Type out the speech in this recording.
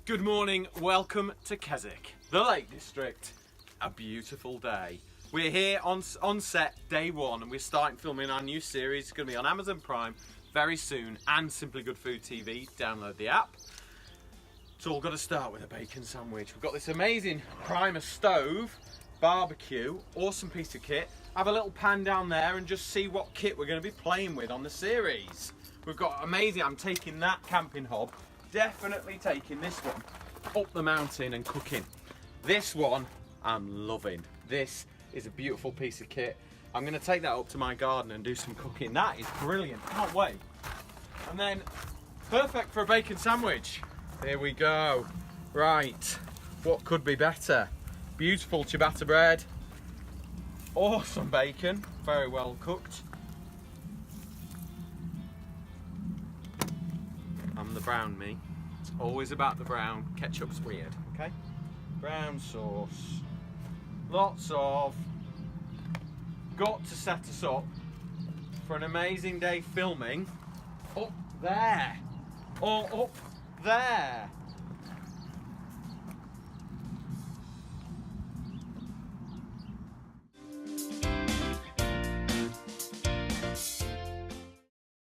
Good morning, welcome to Keswick, the Lake District. A beautiful day. We're here on set day one and we're starting filming our new series. It's going to be on Amazon Prime very soon and Simply Good Food TV. Download the app. It's all got to start with a bacon sandwich. We've got this amazing primer stove, barbecue, awesome piece of kit. Have a little pan down there and just see what kit we're going to be playing with on the series. We've got amazing, I'm taking that camping hob. Definitely taking this one up the mountain and cooking. This one I'm loving. This is a beautiful piece of kit. I'm going to take that up to my garden and do some cooking. That is brilliant, can't wait. And then perfect for a bacon sandwich. Here we go. Right, what could be better? Beautiful ciabatta bread, awesome bacon, very well cooked. I'm the brown me. It's always about the brown. Ketchup's weird, okay? Brown sauce. Lots of. Got to set us up for an amazing day filming up there. Or up there.